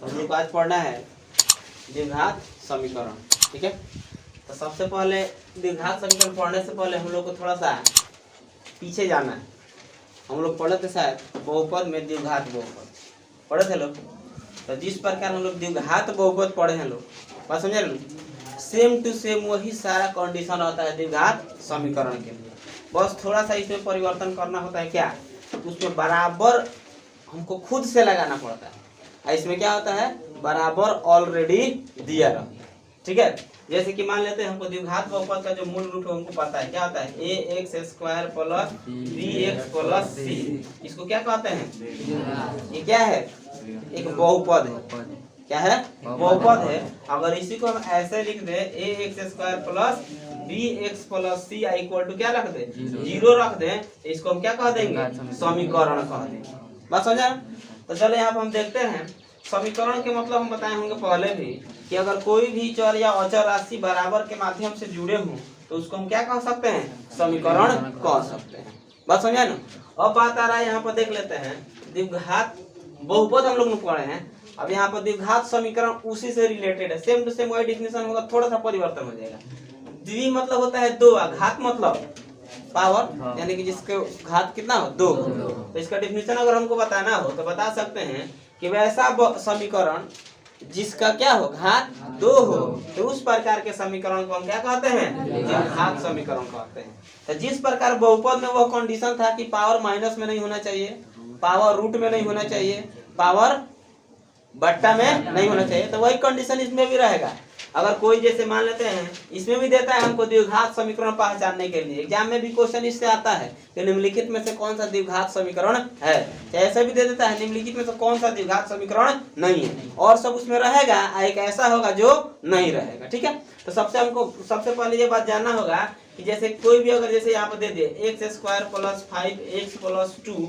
तो हम लोग को आज पढ़ना है द्विघात समीकरण। ठीक है, तो सबसे पहले द्विघात समीकरण पढ़ने से पहले हम लोग को थोड़ा सा पीछे जाना है। हम लोग पढ़े थे शायद बहुपद में द्विघात बहुपद पढ़े थे लोग। तो जिस प्रकार हम लोग द्विघात बहुपद पढ़े हैं लोग, बात समझे ना, सेम टू सेम वही सारा कंडीशन होता है द्विघात समीकरण के लिए। बस थोड़ा सा इसमें परिवर्तन करना होता है। क्या, उसमें बराबर हमको खुद से लगाना पड़ता है। इसमें क्या होता है, बराबर ऑलरेडी दिया रहता है। ठीक है, जैसे कि मान लेते हैं हमको द्विघात बहुपद का जो मूल रूप है हमको पता है, क्या होता है, ax² plus bx plus c। इसको क्या कहते हैं, ये क्या है, एक बहुपद है। क्या है, बहुपद है। अगर इसी को हम ऐसे लिख दे ax² plus bx plus c equal to क्या रख दे, 0 रख दे, इसको हम क्या कह देंगे, समीकरण कह देंगे। बात समझा। तो चलो यहाँ पर हम देखते हैं समीकरण के मतलब हम बताए होंगे पहले भी कि अगर कोई भी चर या अचर राशि बराबर के माध्यम से जुड़े हों तो उसको हम क्या कह सकते हैं, समीकरण कह सकते हैं। बात समझा ना। अब बात आ रहा है यहाँ पर देख लेते हैं द्विघात बहुपद हम लोग ने पढ़े हैं। अब यहाँ पर द्विघात समीकरण उसी से रिलेटेड है, सेम टू सेम वही डिफिनेशन होगा, थोड़ा सा परिवर्तन हो जाएगा। द्वि मतलब होता है दो, घात मतलब पावर, यानी कि जिसके घात कितना हो, 2। तो इसका डिफिनेशन अगर हमको बताना हो तो बता सकते हैं कि वैसा समीकरण जिसका क्या हो, घात 2 हो, तो उस प्रकार के समीकरण को हम क्या कहते हैं, द्विघात समीकरण कहते हैं। तो जिस प्रकार बहुपद में वह कंडीशन था कि पावर माइनस में नहीं होना चाहिए, पावर रूट में नहीं होना चाहिए, पावर बट्टा में नहीं होना चाहिए, तो वही कंडीशन इसमें भी रहेगा। अगर कोई जैसे मान लेते हैं इसमें भी देता है हमको द्विघात समीकरण पहचानने के लिए, एग्जाम में भी क्वेश्चन इससे आता है कि निम्नलिखित में से कौन सा द्विघात समीकरण है, ऐसे भी दे देता है निम्नलिखित में से कौन सा द्विघात समीकरण नहीं है, और सब उसमें रहेगा, एक ऐसा होगा जो नहीं रहेगा। ठीक है, तो सबसे पहले ये बात जानना होगा कि जैसे कोई भी अगर जैसे यहाँ पर दे दिए x² प्लस 5x प्लस 2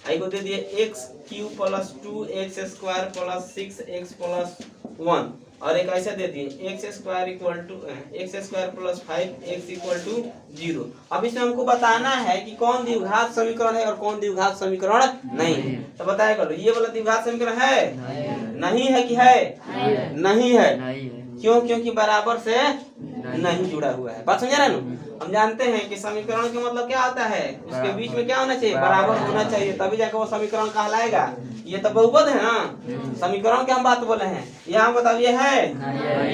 को दे दिए x³ plus 2x² plus 6x plus 1, और एक ऐसे दे दिए x² equal to x² plus 5x equal to 0। अब इसमें हमको बताना है कि कौन द्विघात समीकरण है और कौन द्विघात समीकरण नहीं है। तो बताया करो, ये वाला द्विघात समीकरण है, नहीं है कि है, नहीं है। क्यों, क्योंकि बराबर से नहीं जुड़ा हुआ है। बात समझ रहे हैं ना। हम जानते हैं कि समीकरण का मतलब क्या होता है, उसके बीच में क्या होना चाहिए, बराबर होना चाहिए, तभी जाकर वो समीकरण कहलाएगा। ये तो बहुपद है ना, समीकरण की हम बात बोले हैं। यहाँ बताइए है,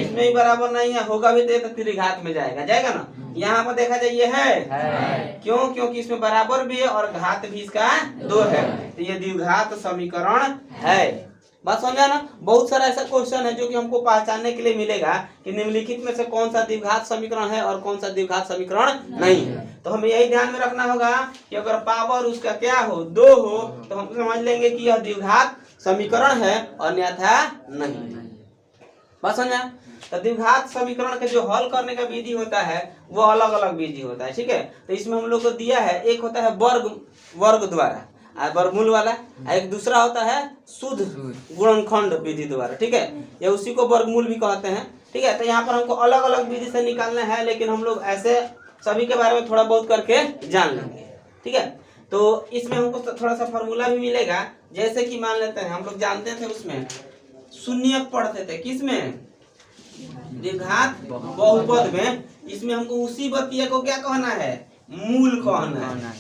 इसमें ही बराबर नहीं है, होगा भी तो त्रिघात में जाएगा ना। यहाँ पर देखा जाए ये है, क्यों, क्योंकि इसमें बराबर भी है और घात भी इसका 2 है, तो ये द्विघात समीकरण है। बात समझा ना। बहुत सारा ऐसा क्वेश्चन है जो कि हमको पहचानने के लिए मिलेगा कि निम्नलिखित में से कौन सा द्विघात समीकरण है और कौन सा द्विघात समीकरण नहीं है। तो हमें यही ध्यान में रखना होगा कि अगर पावर उसका क्या हो, 2 हो, तो हम समझ लेंगे कि यह द्विघात समीकरण है, अन्यथा नहीं। बात समझा। तो द्विघात समीकरण के जो हल करने का विधि होता है वो अलग अलग विधि होता है। ठीक है, तो इसमें हम लोग को दिया है, एक होता है वर्ग द्वारा, वर्गमूल वाला, एक दूसरा होता है शुद्ध गुणनखंड विधि द्वारा। ठीक है, या उसी को वर्गमूल भी कहते हैं। ठीक है, तो यहाँ पर हमको अलग अलग विधि से निकालना है, लेकिन हम लोग ऐसे सभी के बारे में थोड़ा बहुत करके जान लेंगे। ठीक है, तो इसमें हमको थोड़ा सा फॉर्मूला भी मिलेगा। जैसे कि मान लेते हैं हम लोग जानते थे उसमें शून्यक पढ़ते थे, किसमें, द्विघात बहुपद में। इसमें हमको उसी बतिया को क्या कहना है, मूल कहना है।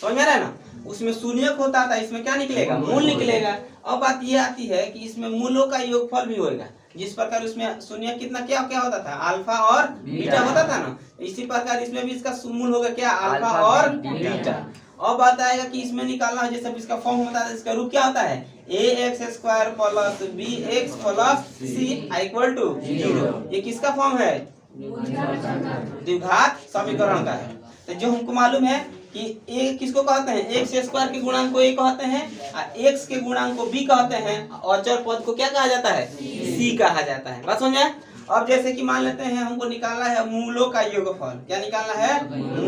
समझ में रहा है ना। उसमें शून्यक होता था, इसमें क्या निकलेगा, मूल निकलेगा। अब बात ये आती है कि इसमें मूलों का योगफल भी होगा। जिस प्रकार उसमें शून्यक कितना क्या क्या होता था, अल्फा और बीटा होता था ना, इसी प्रकार इसमें भी इसका मूल होगा क्या, अल्फा और बीटा। अब बात आएगा कि इसमें निकालना है, जैसे इसका फॉर्म होता है, इसका रूप क्या होता है, ax² plus bx plus c equal to 0। ये किसका फॉर्म है, द्विघात समीकरण का है। तो जो हमको मालूम है कि a किसको कहते हैं, x² के गुणांक को a कहते हैं, और x के गुणांक को b कहते हैं, और अचर पद को क्या कहा जाता है, c कहा जाता है। बात समझे। अब जैसे कि मान लेते हैं हमको निकालना है मूलों का योगफल। क्या निकालना है,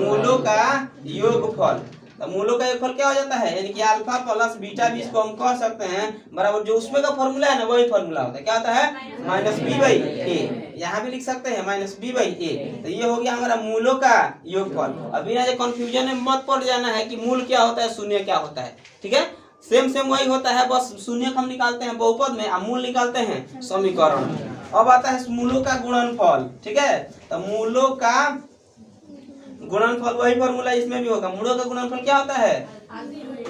मूलों का योगफल। तो मूलों का योगफल क्या हो जाता है, यानी कि अल्फा प्लस बीटा भी इसको हम कह सकते हैं, बराबर जो उसमें का फॉर्मूला है ना वही फॉर्मूला होता है। क्या होता है, -b/a। यहाँ भी लिख सकते हैं -b/a। तो ये हो गया हमारा मूलों का योगफल। अभी ना जो कंफ्यूजन में मत पड़ जाना है कि मूल क्या होता है, शून्य क्या होता है। ठीक है, सेम वही होता है, बस शून्य हम निकालते हैं बहुपद में, मूल निकालते हैं समीकरण में। अब आता है मूलों का गुणनफल, ठीक है। तो मूलों का गुणनफल वही फॉर्मूला इसमें भी होगा। मूलों का गुणनफल क्या होता है,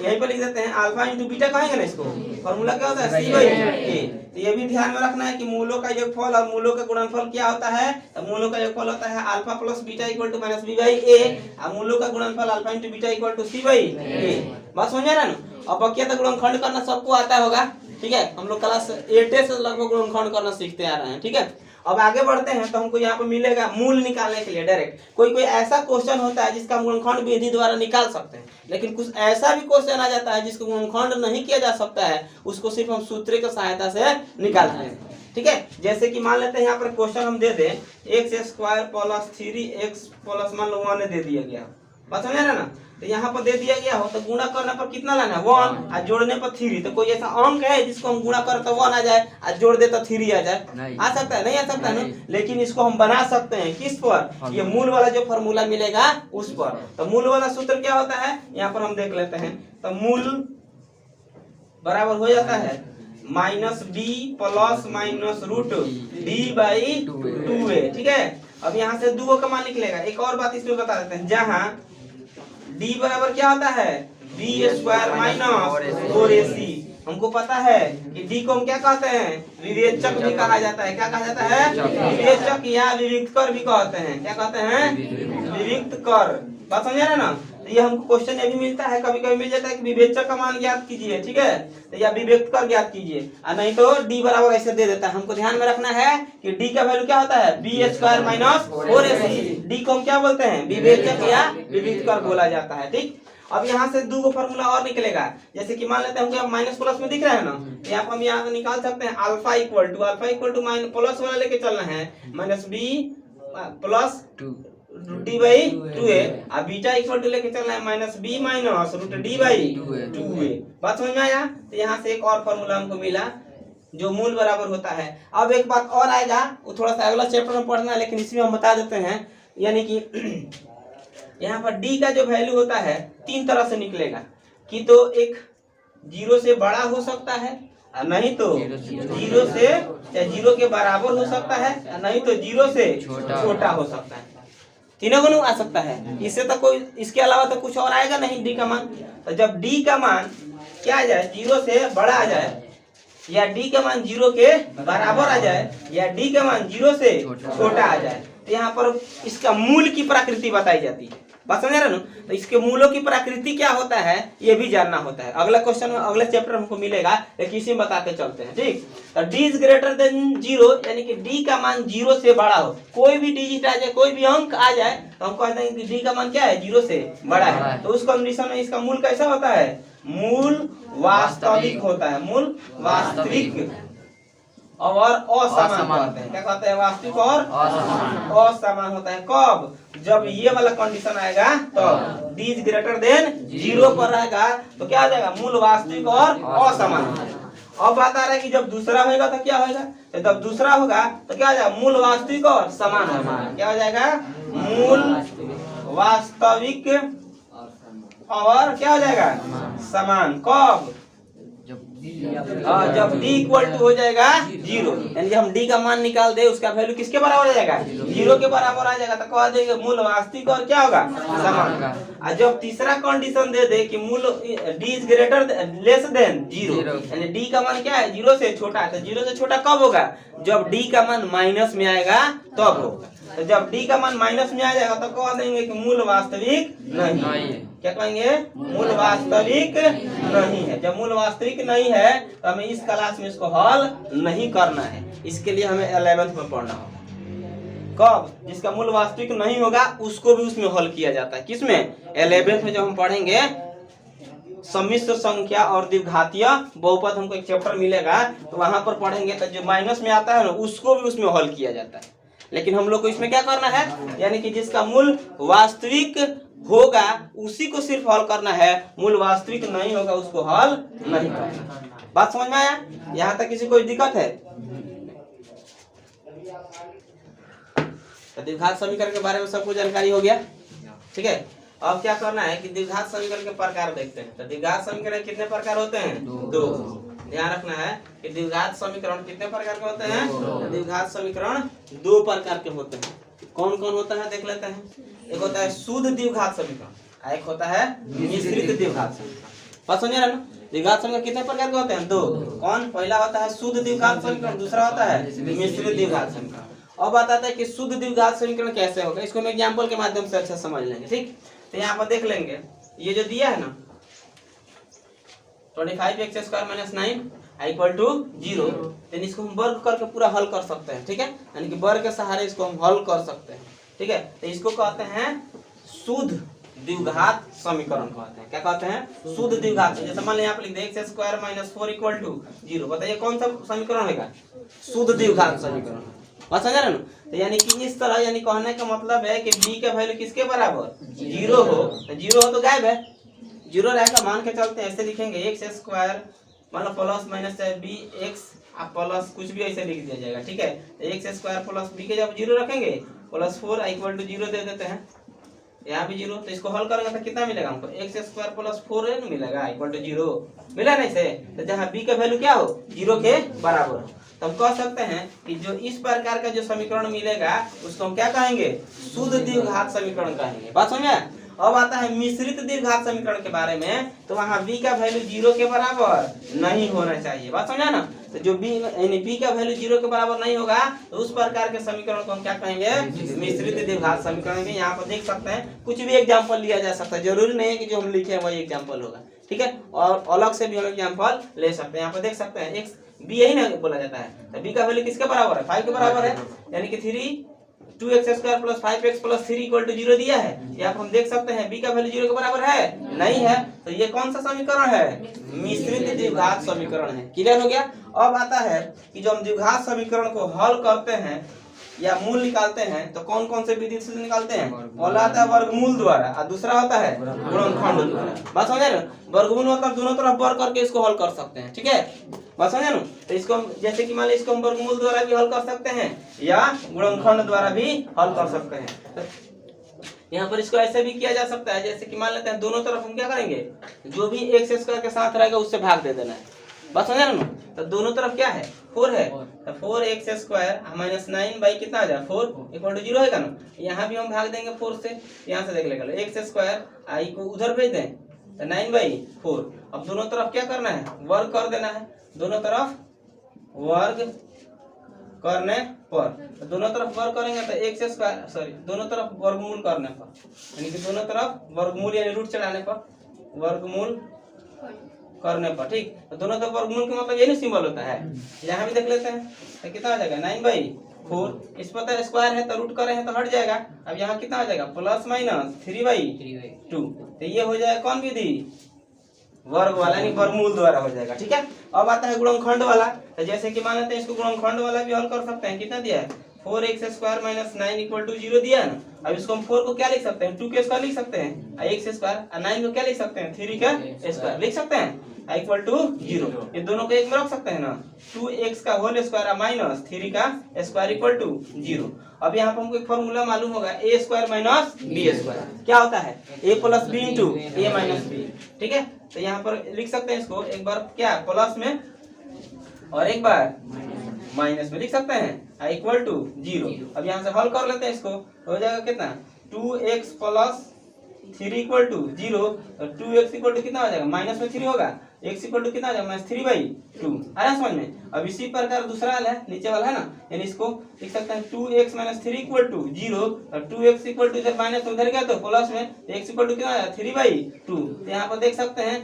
यहीं पर लिख देते हैं, अल्फा इंटू बीटा कहेंगे ना इसको। फॉर्मूला क्या होता है, सी बाई ए। तो ये भी ध्यान में रखना है कि मूलों का योगफल और मूलों का गुणनफल क्या होता है। तो मूलों का योगफल होता है alpha plus beta equal to minus B by A, और मूलों का गुणनफल alpha into beta equal to C by A. बात समझ रहे ना। अब बकिया तक गुणनखंड करना सबको आता होगा, ठीक है। हम लोग क्लास 8 से लगभग गुणनखंड करना सीखते आ रहे हैं, ठीक है। अब आगे बढ़ते हैं तो हमको यहाँ पे मिलेगा मूल निकालने के लिए डायरेक्ट। कोई ऐसा क्वेश्चन होता है जिसका गुणनखंड विधि द्वारा निकाल सकते हैं, लेकिन कुछ ऐसा भी क्वेश्चन आ जाता है जिसको गुणनखंड नहीं किया जा सकता है, उसको सिर्फ हम सूत्र की सहायता से निकालते हैं, ठीक है। जैसे कि मान लेते हैं यहाँ पर क्वेश्चन हम दे दें x² प्लस 3x प्लस मान लो 1 दे दिया गया, बात समझ रहे ना। तो यहाँ पर दे दिया गया हो तो गुणा करने पर कितना लाना है 1, और जोड़ने पर 3। तो कोई ऐसा अंक है जिसको हम गुणा करें तो 1 आ जाए और जोड़ दे तो 3 आ जाए, आ सकता है, नहीं आ सकता है ना। लेकिन इसको हम बना सकते हैं किस पर, ये मूल वाला जो फॉर्मूला मिलेगा उस पर। तो मूल वाला सूत्र क्या होता है यहाँ पर हम देख लेते हैं। तो मूल बराबर हो जाता है minus b plus minus root d by 2a, ठीक है। अब यहाँ से 2 का मान निकलेगा। एक और बात इसमें बता देते हैं, जहाँ d बराबर क्या होता है b² माइनस 4ac। हमको पता है कि d को हम क्या कहते हैं, विवेचक भी कहा जाता है। क्या कहा जाता है, विवेचक या विविक्त कर भी कहते हैं। क्या कहते हैं, विविक्त कर। बात समझ रहे ना। तो ये हमको क्वेश्चन ये भी मिलता है, कभी कभी मिल जाता है कि विवेचक का मान ज्ञात कीजिए, ठीक है। तो या विवेक्त कर ज्ञात कीजिए, और नहीं तो d बराबर ऐसे दे देता है। हमको ध्यान में रखना है कि d का वैल्यू क्या होता है b² माइनस 4ac। d को हम क्या बोलते हैं, विवेचक या विविक्त कर बोला जाता है, ठीक। अब यहाँ से 2 फॉर्मूला और निकलेगा। जैसे कि मान लेते हैं हमको माइनस प्लस में दिख रहा है ना, यहाँ पर हम यहाँ निकाल सकते हैं alpha equal to minus plus वाला लेके चलना है minus b plus d by 2a, और बीटा इक्वल टू लेके चलना है minus b minus root d by 2a। बात समझ में आया। तो यहाँ से एक और फॉर्मूला हमको मिला जो मूल बराबर होता है। अब एक बात और आएगा, वो थोड़ा सा अगला चैप्टर में पढ़ना है, लेकिन इसमें हम बता देते हैं। यानी कि यहाँ पर d का जो वैल्यू होता है 3 तरह से निकलेगा, कि तो एक 0 से बड़ा हो सकता है, नहीं तो 0 से या 0 के बराबर हो सकता है, नहीं तो 0 से छोटा हो सकता है। तीनों गुण आ सकता है। इससे तो कोई, इसके अलावा तो कुछ और आएगा नहीं d का मान। तो जब d का मान क्या आ जाए, 0 से बड़ा आ जाए, या d का मान 0 के बराबर आ जाए, या d का मान 0 से छोटा आ जाए, तो यहाँ पर इसका मूल की प्रकृति बताई जाती है। बात समझ रहे ना। तो इसके मूलों की प्रकृति क्या होता है ये भी जानना होता है। अगला क्वेश्चन में अगले चैप्टर हमको मिलेगा, लेकिन इसी में बताते चलते हैं, ठीक। तो d इज ग्रेटर देन 0, यानी कि d का मान 0 से बड़ा हो। कोई भी डिजिट आ जाए, कोई भी अंक आ जाए, तो हम कहते हैं कि d का मान क्या है, 0 से बड़ा है। तो उस कंडीशन में इसका मूल कैसा होता है, मूल वास्तविक होता है। मूल वास्तविक और असमान होते हैं। क्या कहते हैं, वास्तविक और असमान होता है। कब, जब ये वाला कंडीशन आएगा तो d इज ग्रेटर देन 0 पर रहेगा, तो क्या हो जाएगा, मूल वास्तविक और असमान। अब बात आ रहा है कि जब दूसरा होगा तो क्या होगा, तो जब दूसरा होगा तो क्या हो जाएगा, मूल वास्तविक और समान होगा। क्या हो जाएगा, मूल वास्तविक और क्या हो जाएगा, समान। कब, जब d इक्वल टू हो जाएगा 0, यानी जब हम d का मान निकाल दे उसका वैल्यू किसके बराबर आ जाएगा, 0 के बराबर आ जाएगा, तो कह देगा मूल वास्तविक और क्या होगा, समान। और जब तीसरा कंडीशन दे दे कि मूल d is greater less than 0, यानी d का मान क्या है, 0 से छोटा है, तो 0 से छोटा कब होगा, जब d का मान माइनस में आएगा तब होगा। तो जब d का मान माइनस में आ जाएगा तो कह देंगे कि मूल वास्तविक नहीं। क्या कहेंगे, मूल वास्तविक नहीं है। जब मूल वास्तविक नहीं है तो हमें इस क्लास में इसको हल नहीं करना है, इसके लिए हमें 11th में पढ़ना होगा। कब, जिसका मूल वास्तविक नहीं होगा उसको भी उसमें हल किया जाता है। किसमें, 11th में जब हम पढ़ेंगे सम्मिश्र संख्या और द्विघातीय बहुपद, हमको एक चैप्टर मिलेगा तो वहां पर पढ़ेंगे, तो जो माइनस में आता है ना उसको भी उसमें हल किया जाता है। लेकिन हम लोग को इसमें क्या करना है, यानी कि जिसका मूल वास्तविक होगा उसी को सिर्फ हल करना है, मूल वास्तविक नहीं होगा उसको हल नहीं करना। बात समझ में आया, यहाँ तक किसी कोई दिक्कत है। तो द्विघात समीकरण के बारे में सबको जानकारी हो गया, ठीक है। अब क्या करना है कि द्विघात समीकरण के प्रकार देखते हैं। तो द्विघात समीकरण कितने प्रकार होते हैं? दो। ध्यान रखना है कि द्विघात समीकरण कितने प्रकार के होते हैं? द्विघात समीकरण दो प्रकार के होते हैं। कौन कौन होता है देख लेते हैं। एक होता है शुद्ध द्विघात समीकरण, एक होता है मिश्रित द्विघात समीकरण। बात समझ रहे ना? द्विघात समीकरण कितने प्रकार के होते हैं? दो। कौन? पहला होता है शुद्ध द्विघात समीकरण, दूसरा होता है मिश्रित द्विघात समीकरण। अब बताता है कि शुद्ध द्विघात समीकरण कैसे होगा, इसको हम एग्जांपल के माध्यम से अच्छा समझ लेंगे। ठीक, तो यहाँ पर देख लेंगे ये जो दिया है ना 25x² - 9 = 0, तो इसको हम वर्ग करके पूरा हल कर सकते हैं। ठीक है, यानी कि वर्ग के सहारे इसको हम हल कर सकते हैं। ठीक है, तो इसको कहते हैं शुद्ध द्विघात समीकरण कहते हैं। क्या कहते हैं? शुद्ध द्विघात। जैसे मान लीजिए यहाँ पे लिख दे x² - 4 = 0। बताइए कौन सा समीकरण होगा? शुद्ध द्विघात समीकरण। बात समझ रहे ना? तो यानी कि इस तरह, यानी कहने का मतलब है कि b का वैल्यू किसके बराबर? 0 हो। तो 0 हो तो गायब है, 0 रहेगा। मान के चलते हैं, ऐसे लिखेंगे x² मतलब प्लस माइनस है bx प्लस कुछ भी ऐसे लिख दिया जाएगा। ठीक है, तो x² प्लस b के जब 0 रखेंगे प्लस 4 = 0 दे देते हैं, यहाँ भी 0। तो इसको हल करेंगे तो कितना मिलेगा हमको? x² प्लस 4 मिलेगा = 0 मिला नहीं से। तो जहाँ b का वैल्यू क्या हो? 0 के बराबर हो, तो हम कह सकते हैं कि जो इस प्रकार का जो समीकरण मिलेगा उसको हम क्या कहेंगे? शुद्ध द्विघात समीकरण कहेंगे। बात समझे? अब आता है मिश्रित द्विघात समीकरण के बारे में। तो वहाँ b का वैल्यू 0 के बराबर नहीं होना चाहिए। बात समझा ना? तो जो b यानी b का वैल्यू 0 के बराबर नहीं होगा तो उस प्रकार के समीकरण को हम क्या कहेंगे? मिश्रित द्विघात समीकरण। यहाँ पर देख सकते हैं कुछ भी एग्जाम्पल लिया जा सकता है, जरूरी नहीं है कि जो हम लिखे हैं वही एग्जाम्पल होगा। ठीक है, और अलग से भी हम एग्जाम्पल ले सकते हैं। यहाँ पर देख सकते हैं x b यही ना बोला जाता है, तो b का वैल्यू किसके बराबर है? 5 के बराबर है, यानी कि 2x² + 5x + 3 = 0 दिया है। यहाँ पर हम देख सकते हैं b का वैल्यू 0 के बराबर है, नहीं है। तो ये कौन सा समीकरण है? मिश्रित द्विघात समीकरण है। क्लियर हो गया? अब आता है कि जो हम द्विघात समीकरण को हल करते हैं या मूल निकालते हैं तो कौन कौन से विधि से निकालते हैं? पहला आता है वर्गमूल द्वारा और दूसरा होता है गुणनखंड द्वारा। बात समझे ना? वर्गमूल मतलब दोनों तरफ वर्ग करके इसको हल कर सकते हैं। ठीक है, बात समझे ना? तो इसको जैसे कि मान लीजिए इसको हम वर्गमूल द्वारा भी हल कर सकते हैं या गुणनखंड द्वारा भी हल कर सकते हैं। यहाँ पर इसको ऐसे भी किया जा सकता है, जैसे कि मान लेते हैं दोनों तरफ हम क्या करेंगे? जो भी x² के साथ रहेगा उससे भाग दे देना है। बात समझे ना? तो दोनों तरफ क्या है? 4 है, तो 4x² - 9 कितना आ जाए? 4 = 0 है ना? यहाँ भी हम भाग देंगे 4 से, यहाँ से देख लेगा x² आई को उधर भेज दें तो 9/4। अब दोनों तरफ क्या करना है? वर्ग कर देना है। दोनों तरफ वर्ग करने पर, तो दोनों तरफ वर्ग करेंगे तो दोनों तरफ वर्गमूल करने पर, यानी कि दोनों तरफ वर्गमूल यानी रूट चढ़ाने पर, वर्गमूल करने पर। ठीक, तो दोनों तरफ वर्गमूल का मतलब यही सिंबल होता है। यहाँ भी देख लेते हैं तो कितना आ जाएगा? 9/4। इस पर स्क्वायर है तो रूट करे हैं तो हट जाएगा। अब यहाँ कितना आ जाएगा? +- 3/2। तो ये हो जाएगा कौन विधि? वर्ग वाला, यानी वर्गमूल द्वारा हो जाएगा। ठीक है, अब आता है गुणनखंड वाला। तो जैसे कि मान लेते हैं इसको गुणनखंड वाला भी हल कर सकते हैं। कितना दिया है? 4x² - 9 = 0 दिया है ना। अब इसको हम 4 को क्या लिख सकते हैं? 2 के स्क्वायर लिख सकते हैं, x² और 9 को क्या लिख सकते हैं? 3 के स्क्वायर लिख सकते हैं, = 0। ये दोनों को एक में रख सकते हैं ना, 2x का होल स्क्वायर माइनस 3 का स्क्वायर = 0। अब यहाँ पर हमको एक फॉर्मूला मालूम होगा, a² - b²। क्या होता है? a + b × a - b। ठीक है, तो यहाँ पर लिख सकते हैं इसको एक बार क्या प्लस में और एक बार माइनस में लिख सकते हैं, = 0। अब यहाँ से हल कर लेते हैं इसको, हो जाएगा कितना? 2x + 3 = 0। और 2x = कितना हो जाएगा? माइनस में 3 होगा, x = कितना हो जाएगा? -3/2। आया समझ में? अब इसी प्रकार दूसरा वाला है, नीचे वाला है ना, यानी इसको लिख सकते हैं 2x - 3 = 0। और 2x = इधर माइनस उधर गया तो प्लस में, x = कितना आया? 3/2। तो यहाँ पर देख सकते हैं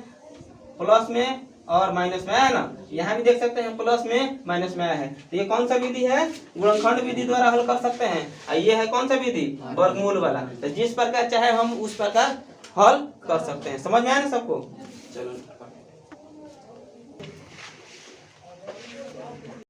प्लस में और माइनस में आया ना, यहाँ भी देख सकते हैं प्लस में माइनस में आया है। तो ये कौन सा विधि है? गुणनखंड विधि द्वारा हल कर सकते हैं। और ये है कौन सा विधि? वर्गमूल वाला। तो जिस प्रकार चाहे हम उस प्रकार हल कर सकते हैं। समझ में आया ना सबको? चलो।